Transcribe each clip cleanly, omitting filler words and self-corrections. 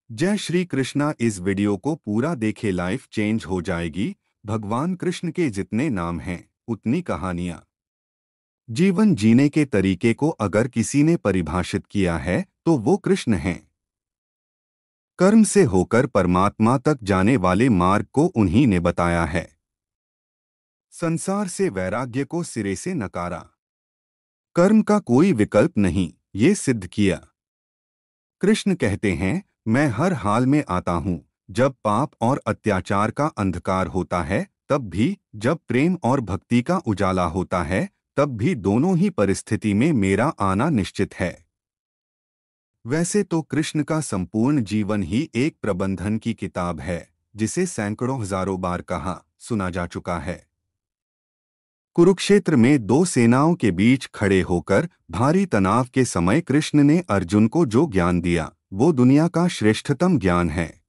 जय श्री कृष्णा। इस वीडियो को पूरा देखे, लाइफ चेंज हो जाएगी। भगवान कृष्ण के जितने नाम हैं उतनी कहानियां। जीवन जीने के तरीके को अगर किसी ने परिभाषित किया है तो वो कृष्ण हैं। कर्म से होकर परमात्मा तक जाने वाले मार्ग को उन्हीं ने बताया है। संसार से वैराग्य को सिरे से नकारा। कर्म का कोई विकल्प नहीं, ये सिद्ध किया। कृष्ण कहते हैं, मैं हर हाल में आता हूँ। जब पाप और अत्याचार का अंधकार होता है तब भी, जब प्रेम और भक्ति का उजाला होता है तब भी, दोनों ही परिस्थिति में मेरा आना निश्चित है। वैसे तो कृष्ण का संपूर्ण जीवन ही एक प्रबंधन की किताब है, जिसे सैकड़ों हजारों बार कहा सुना जा चुका है। कुरुक्षेत्र में दो सेनाओं के बीच खड़े होकर भारी तनाव के समय कृष्ण ने अर्जुन को जो ज्ञान दिया वो दुनिया का श्रेष्ठतम ज्ञान है।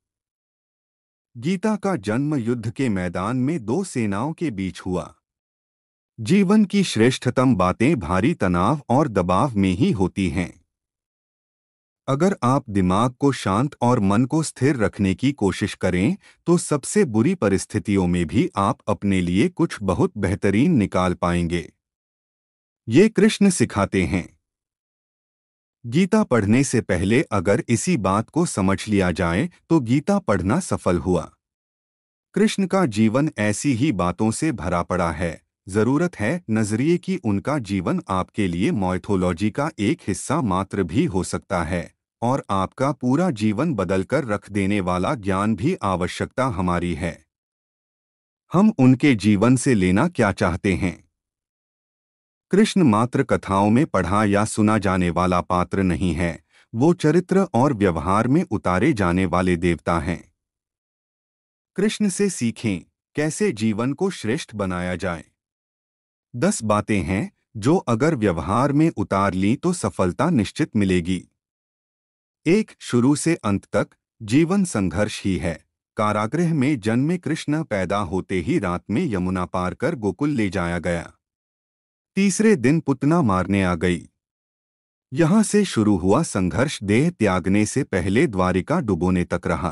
गीता का जन्म युद्ध के मैदान में दो सेनाओं के बीच हुआ। जीवन की श्रेष्ठतम बातें भारी तनाव और दबाव में ही होती हैं। अगर आप दिमाग को शांत और मन को स्थिर रखने की कोशिश करें तो सबसे बुरी परिस्थितियों में भी आप अपने लिए कुछ बहुत बेहतरीन निकाल पाएंगे। ये कृष्ण सिखाते हैं। गीता पढ़ने से पहले अगर इसी बात को समझ लिया जाए तो गीता पढ़ना सफल हुआ। कृष्ण का जीवन ऐसी ही बातों से भरा पड़ा है। जरूरत है नजरिए की। उनका जीवन आपके लिए माइथोलॉजी का एक हिस्सा मात्र भी हो सकता है और आपका पूरा जीवन बदलकर रख देने वाला ज्ञान भी आवश्यकता हमारी है। हम उनके जीवन से लेना क्या चाहते हैं? कृष्ण मात्र कथाओं में पढ़ा या सुना जाने वाला पात्र नहीं है, वो चरित्र और व्यवहार में उतारे जाने वाले देवता हैं। कृष्ण से सीखें कैसे जीवन को श्रेष्ठ बनाया जाए। 10 बातें हैं जो अगर व्यवहार में उतार ली तो सफलता निश्चित मिलेगी। 1. शुरू से अंत तक जीवन संघर्ष ही है। कारागृह में जन्मे कृष्ण पैदा होते ही रात में यमुना पार कर गोकुल ले जाया गया। तीसरे दिन पुतना मारने आ गई। यहां से शुरू हुआ संघर्ष देह त्यागने से पहले द्वारिका डुबोने तक रहा।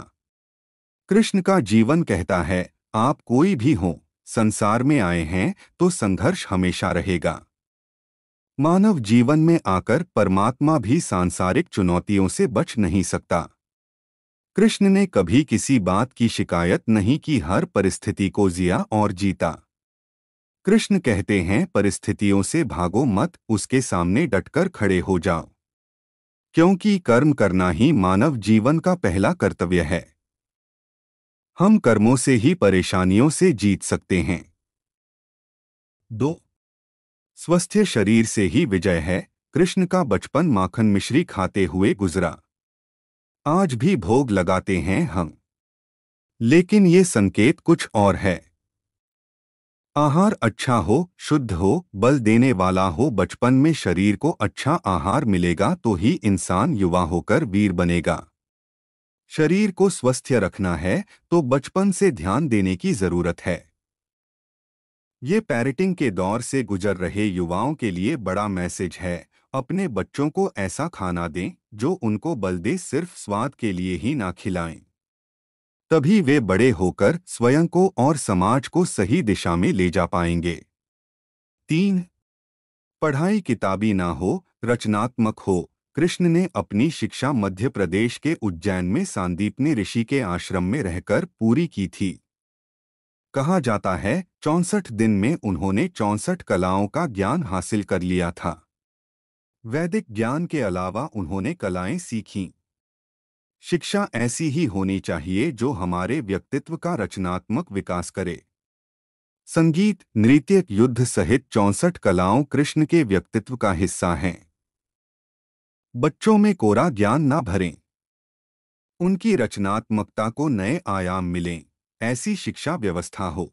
कृष्ण का जीवन कहता है, आप कोई भी हो, संसार में आए हैं तो संघर्ष हमेशा रहेगा। मानव जीवन में आकर परमात्मा भी सांसारिक चुनौतियों से बच नहीं सकता। कृष्ण ने कभी किसी बात की शिकायत नहीं की, हर परिस्थिति को जिया और जीता। कृष्ण कहते हैं, परिस्थितियों से भागो मत, उसके सामने डटकर खड़े हो जाओ, क्योंकि कर्म करना ही मानव जीवन का पहला कर्तव्य है। हम कर्मों से ही परेशानियों से जीत सकते हैं। 2. स्वस्थ शरीर से ही विजय है। कृष्ण का बचपन माखन मिश्री खाते हुए गुजरा। आज भी भोग लगाते हैं हम, लेकिन ये संकेत कुछ और है। आहार अच्छा हो, शुद्ध हो, बल देने वाला हो। बचपन में शरीर को अच्छा आहार मिलेगा तो ही इंसान युवा होकर वीर बनेगा। शरीर को स्वस्थ रखना है तो बचपन से ध्यान देने की जरूरत है। ये पेरेंटिंग के दौर से गुजर रहे युवाओं के लिए बड़ा मैसेज है। अपने बच्चों को ऐसा खाना दें जो उनको बल दे, सिर्फ स्वाद के लिए ही ना खिलाएं। तभी वे बड़े होकर स्वयं को और समाज को सही दिशा में ले जा पाएंगे। 3. पढ़ाई किताबी ना हो, रचनात्मक हो। कृष्ण ने अपनी शिक्षा मध्य प्रदेश के उज्जैन में सांदीपनि ऋषि के आश्रम में रहकर पूरी की थी। कहा जाता है 64 दिन में उन्होंने 64 कलाओं का ज्ञान हासिल कर लिया था। वैदिक ज्ञान के अलावा उन्होंने कलाएं सीखीं। शिक्षा ऐसी ही होनी चाहिए जो हमारे व्यक्तित्व का रचनात्मक विकास करे। संगीत, नृत्य, युद्ध सहित 64 कलाओं कृष्ण के व्यक्तित्व का हिस्सा हैं। बच्चों में कोरा ज्ञान ना भरें, उनकी रचनात्मकता को नए आयाम मिलें, ऐसी शिक्षा व्यवस्था हो।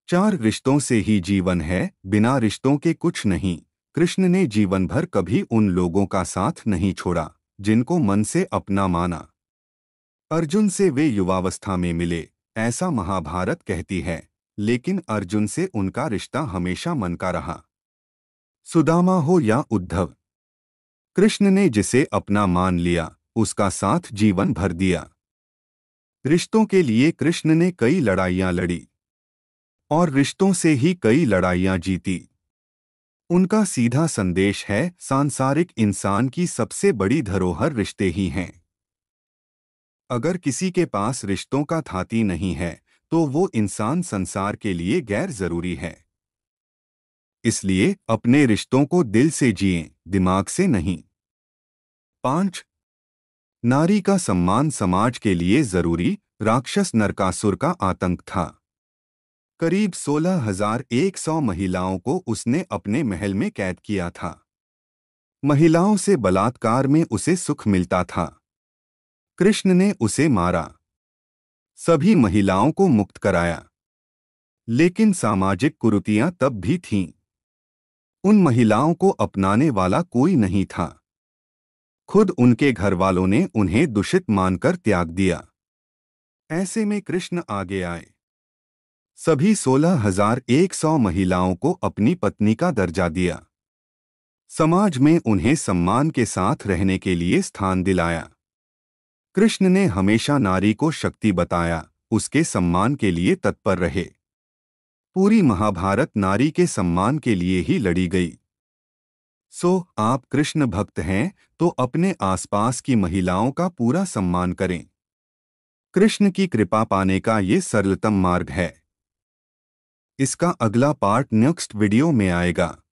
4 रिश्तों से ही जीवन है, बिना रिश्तों के कुछ नहीं। कृष्ण ने जीवन भर कभी उन लोगों का साथ नहीं छोड़ा जिनको मन से अपना माना। अर्जुन से वे युवावस्था में मिले, ऐसा महाभारत कहती है, लेकिन अर्जुन से उनका रिश्ता हमेशा मन का रहा। सुदामा हो या उद्धव, कृष्ण ने जिसे अपना मान लिया उसका साथ जीवन भर दिया। रिश्तों के लिए कृष्ण ने कई लड़ाइयां लड़ी और रिश्तों से ही कई लड़ाइयां जीती। उनका सीधा संदेश है, सांसारिक इंसान की सबसे बड़ी धरोहर रिश्ते ही हैं। अगर किसी के पास रिश्तों का थाती नहीं है तो वो इंसान संसार के लिए गैर जरूरी है। इसलिए अपने रिश्तों को दिल से जिएं, दिमाग से नहीं। 5. नारी का सम्मान समाज के लिए जरूरी। राक्षस नरकासुर का आतंक था। करीब 16,100 महिलाओं को उसने अपने महल में कैद किया था। महिलाओं से बलात्कार में उसे सुख मिलता था। कृष्ण ने उसे मारा, सभी महिलाओं को मुक्त कराया। लेकिन सामाजिक कुरीतियां तब भी थीं। उन महिलाओं को अपनाने वाला कोई नहीं था। खुद उनके घरवालों ने उन्हें दूषित मानकर त्याग दिया। ऐसे में कृष्ण आगे आए। सभी 16,100 महिलाओं को अपनी पत्नी का दर्जा दिया। समाज में उन्हें सम्मान के साथ रहने के लिए स्थान दिलाया। कृष्ण ने हमेशा नारी को शक्ति बताया, उसके सम्मान के लिए तत्पर रहे। पूरी महाभारत नारी के सम्मान के लिए ही लड़ी गई। आप कृष्ण भक्त हैं तो अपने आसपास की महिलाओं का पूरा सम्मान करें। कृष्ण की कृपा पाने का ये सरलतम मार्ग है। इसका अगला पार्ट नेक्स्ट वीडियो में आएगा।